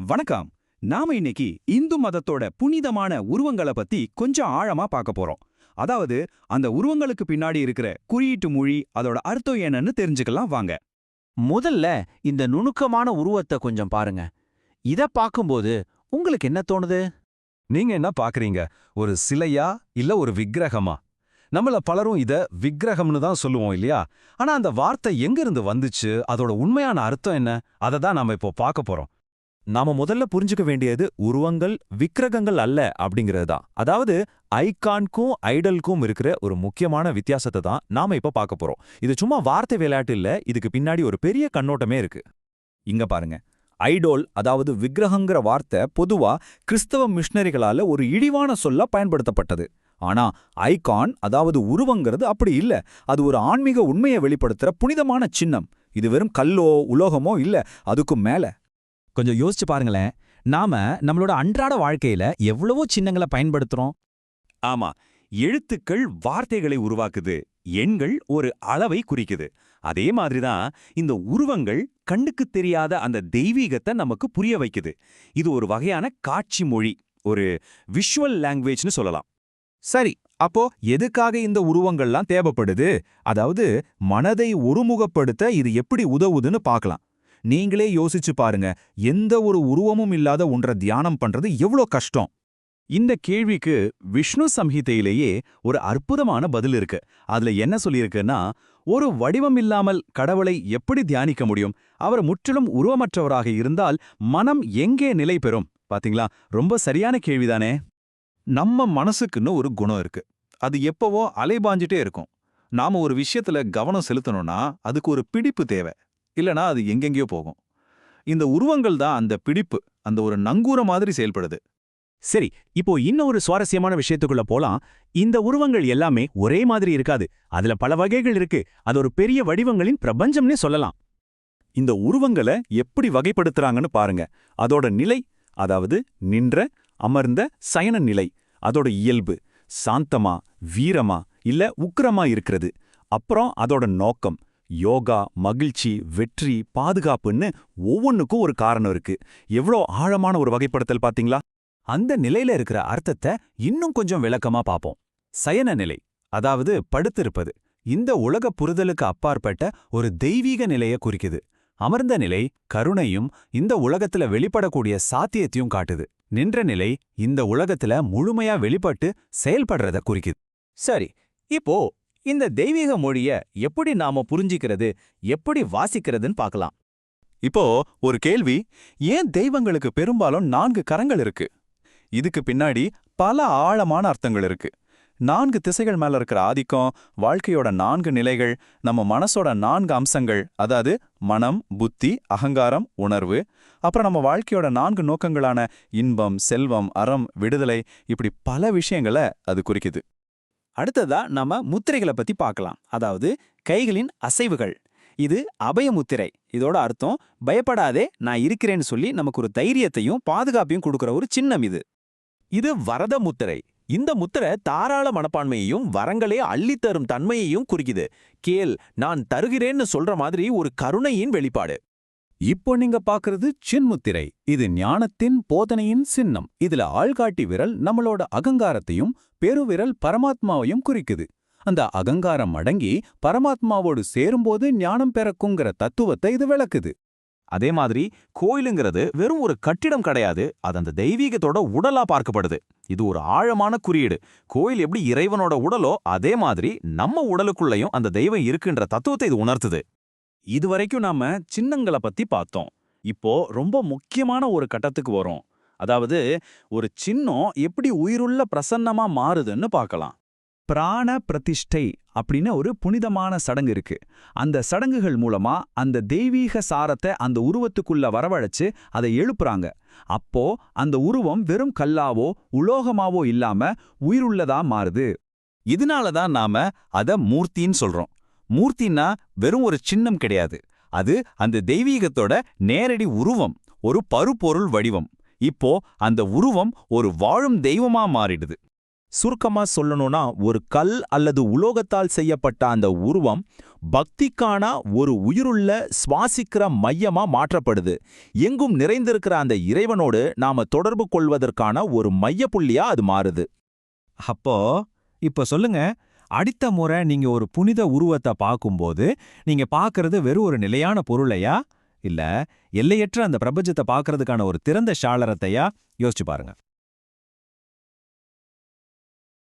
வணக்கம். நாம இன்னைக்கு இந்து மதத்தோட புனிதமான உருவங்களை பத்தி கொஞ்சம் ஆழமா பார்க்க போறோம். அதாவது அந்த உருவங்களுக்கு பின்னாடி இருக்கிற குறியீட்டு மொழி, அதோட அர்த்தம் என்னன்னு தெரிஞ்சுக்கலாம் வாங்க. முதல்ல இந்த நுணுக்கமான உருவத்தை கொஞ்சம் பாருங்க. இத பாக்கும்போது உங்களுக்கு என்ன தோணுது? நீங்க என்ன பாக்குறீங்க? ஒரு சிலையா இல்ல ஒரு விக்கிரகமா? நம்மள பலரும் இத விக்கிரகம்னு தான் சொல்லுவோம் இல்லையா? ஆனா அந்த வார்த்தை எங்க இருந்து வந்துச்சு, அதோட உண்மையான அர்த்தம் என்ன, அதை தான் நாம இப்போ பார்க்க போறோம். நாம முதல்ல புரிஞ்சுக்க வேண்டியது உருவங்கள் விக்கிரகங்கள் அல்ல அப்படிங்கிறது தான். அதாவது ஐகான்க்கும் ஐடலுக்கும் இருக்கிற ஒரு முக்கியமான வித்தியாசத்தை தான் நாம இப்ப பார்க்க போறோம். இது சும்மா வார்த்தை விளையாட்டு இல்ல, இதுக்கு பின்னாடி ஒரு பெரிய கண்ணோட்டமே இருக்கு. இங்க பாருங்க, ஐடோல் அதாவது விக்கிரகங்கிற வார்த்தை பொதுவா கிறிஸ்தவ மிஷனரிகளால ஒரு இழிவான சொல்ல பயன்படுத்தப்பட்டது. ஆனா ஐகான் அதாவது உருவங்கிறது அப்படி இல்ல. அது ஒரு ஆன்மீக உண்மையை வெளிப்படுத்துற புனிதமான சின்னம். இது வெறும் கல்லோ உலோகமோ இல்ல, அதுக்கும் மேல. கொஞ்சம் யோசிச்சு பாருங்களேன், நாம நம்மளோட அன்றாட வாழ்க்கையில எவ்வளவோ சின்னங்களை பயன்படுத்துறோம். ஆமா, எழுத்துக்கள் வார்த்தைகளை உருவாக்குது, எண்கள் ஒரு அளவை குறிக்குது. அதே மாதிரிதான் இந்த உருவங்கள் கண்ணுக்கு தெரியாத அந்த தெய்வீகத்தை நமக்கு புரிய வைக்குது. இது ஒரு வகையான காட்சி மொழி, ஒரு விஷுவல் லாங்குவேஜ்னு சொல்லலாம். சரி, அப்போ எதுக்காக இந்த உருவங்கள்லாம் தேவைப்படுது? அதாவது மனதை ஒருமுகப்படுத்த இது எப்படி உதவுதுன்னு பார்க்கலாம். நீங்களே யோசிச்சு பாருங்க, எந்த ஒரு உருவமும் இல்லாத ஒன்றை தியானம் பண்றது எவ்வளோ கஷ்டம். இந்த கேள்விக்கு விஷ்ணு சம்ஹிதையிலேயே ஒரு அற்புதமான பதில் இருக்கு. அதுல என்ன சொல்லியிருக்குன்னா, ஒரு வடிவம் இல்லாமல் கடவுளை எப்படி தியானிக்க முடியும்? அவர் முற்றிலும் உருவமற்றவராக இருந்தால் மனம் எங்கே நிலை பெறும்? பாத்தீங்களா, ரொம்ப சரியான கேள்விதானே. நம்ம மனசுக்குன்னு ஒரு குணம் இருக்கு. அது எப்பவோ அலைபாஞ்சிட்டே இருக்கும். நாம ஒரு விஷயத்துல கவனம் செலுத்தணும்னா அதுக்கு ஒரு பிடிப்பு தேவை, இல்லனா அது எங்கெங்கேயோ போகும். இந்த உருவங்கள் தான் அந்த பிடிப்பு, அந்த ஒரு நங்கூர மாதிரி செயல்படுது. சரி, இப்போ இன்னும் ஒரு சுவாரஸ்யமான விஷயத்துக்குள்ள போலாம். இந்த உருவங்கள் எல்லாமே ஒரே மாதிரி இருக்காது. அதுல பல வகைகள் இருக்கு. அது ஒரு பெரிய வடிவங்களின் பிரபஞ்சம்னே சொல்லலாம். இந்த உருவங்களை எப்படி வகைப்படுத்துறாங்கன்னு பாருங்க. அதோட நிலை, அதாவது நின்ற, அமர்ந்த, சயன நிலை, அதோட இயல்பு, சாந்தமா, வீரமா இல்ல உக்கிரமா இருக்கிறது. அப்புறம் அதோட நோக்கம், யோகா, மகிழ்ச்சி, வெற்றி, பாதுகாப்புன்னு ஒவ்வொன்னுக்கும் ஒரு காரணம் இருக்கு. எவ்வளோ ஆழமான ஒரு வகைப்படுத்தல் பாத்தீங்களா? அந்த நிலையில இருக்கிற அர்த்தத்தை இன்னும் கொஞ்சம் விளக்கமா பார்ப்போம். சயன நிலை, அதாவது படுத்திருப்பது, இந்த உலக புரிதலுக்கு அப்பாற்பட்ட ஒரு தெய்வீக நிலையை குறிக்குது. அமர்ந்த நிலை கருணையும் இந்த உலகத்துல வெளிப்படக்கூடிய சாத்தியத்தையும் காட்டுது. நின்ற நிலை இந்த உலகத்துல முழுமையா வெளிப்பட்டு செயல்படுறத குறிக்குது. சரி, இப்போ இந்த தெய்வீக மொழிய எப்படி நாம புரிஞ்சிக்கிறது, எப்படி வாசிக்கிறதுன்னு பார்க்கலாம். இப்போ ஒரு கேள்வி, ஏன் தெய்வங்களுக்கு பெரும்பாலும் 4 கரங்கள் இருக்கு? இதுக்கு பின்னாடி பல ஆழமான அர்த்தங்கள் இருக்கு. 4 திசைகள் மேல இருக்கிற ஆதிக்கம், வாழ்க்கையோட 4 நிலைகள், நம்ம மனசோட 4 அம்சங்கள், அதாவது மனம், புத்தி, அகங்காரம், உணர்வு, அப்புறம் நம்ம வாழ்க்கையோட 4 நோக்கங்களான இன்பம், செல்வம், அறம், விடுதலை, இப்படி பல விஷயங்களை அது குறிக்குது. அடுத்ததா நாம முத்திரைகளை பத்தி பார்க்கலாம். அதாவது கைகளின் அசைவுகள். இது அபய முத்திரை. இதோட அர்த்தம் பயப்படாதே, நான் இருக்கிறேன்னு சொல்லி நமக்கு ஒரு தைரியத்தையும் பாதுகாப்பையும் கொடுக்கிற ஒரு சின்னம் இது. இது வரத முத்திரை. இந்த முத்திரை தாராள மனப்பான்மையையும் வரங்களே அள்ளித்தரும் தன்மையையும் குறிக்குது. கேள், நான் தருகிறேன்னு சொல்ற மாதிரி ஒரு கருணையின் வெளிப்பாடு. இப்போ நீங்க பாக்குறது சின்முத்திரை. இது ஞானத்தின் போதனையின் சின்னம். இதுல ஆள்காட்டி விரல் நம்மளோட அகங்காரத்தையும் பெருவிரல் பரமாத்மாவையும் குறிக்குது. அந்த அகங்காரம் அடங்கி பரமாத்மாவோடு சேரும்போது ஞானம் பிறக்குங்கிற தத்துவத்தை இது விளக்குது. அதே மாதிரி கோயிலுங்கிறது வெறும் ஒரு கட்டிடம் கிடையாது, அது அந்த தெய்வீகத்தோட உடலா பார்க்கப்படுது. இது ஒரு ஆழமான குறியீடு. கோயில் எப்படி இறைவனோட உடலோ அதே மாதிரி நம்ம உடலுக்குள்ளேயும் அந்த தெய்வம் இருக்குன்ற தத்துவத்தை இது உணர்த்துது. இதுவரைக்கும் நாம சின்னங்களை பத்தி பார்த்தோம். இப்போ ரொம்ப முக்கியமான ஒரு கட்டத்துக்கு வரோம். அதாவது ஒரு சின்னம் எப்படி உயிருள்ள பிரசன்னமா மாறுதுன்னு பார்க்கலாம். பிராண பிரதிஷ்டை அப்படின்னு ஒரு புனிதமான சடங்கு இருக்கு. அந்த சடங்குகள் மூலமா அந்த தெய்வீக சாரத்தை அந்த உருவத்துக்குள்ள வரவழைச்சு அதை எழுப்புறாங்க. அப்போ அந்த உருவம் வெறும் கல்லாவோ உலோகமாவோ இல்லாம உயிருள்ளதா மாறுது. இதனாலதான் நாம அத மூர்த்தின்னு சொல்றோம். மூர்த்தின்னா வெறும் ஒரு சின்னம் கிடையாது, அது அந்த தெய்வீகத்தோட நேரடி உருவம், ஒரு பருப்பொருள் வடிவம். இப்போ அந்த உருவம் ஒரு வாழும் தெய்வமா மாறிடுது. சுருக்கமா சொல்லணும்னா ஒரு கல் அல்லது உலோகத்தால் செய்யப்பட்ட அந்த உருவம் பக்திக்கான ஒரு உயிருள்ள சுவாசிக்கிற மையமா மாற்றப்படுது. எங்கும் நிறைந்திருக்கிற அந்த இறைவனோடு நாம தொடர்பு கொள்வதற்கான ஒரு மையப்புள்ளியா அது மாறுது. அப்போ இப்ப சொல்லுங்க, அடுத்த முறை நீங்க ஒரு புனித உருவத்தை பார்க்கும்போது நீங்க பார்க்கறது வெறும் ஒரு நிலையான பொருளையா, இல்ல எல்லையற்ற அந்த பிரபஞ்சத்தை பார்க்கறதுக்கான ஒரு திறந்த சாளரத்தையா? யோசிச்சு பாருங்க.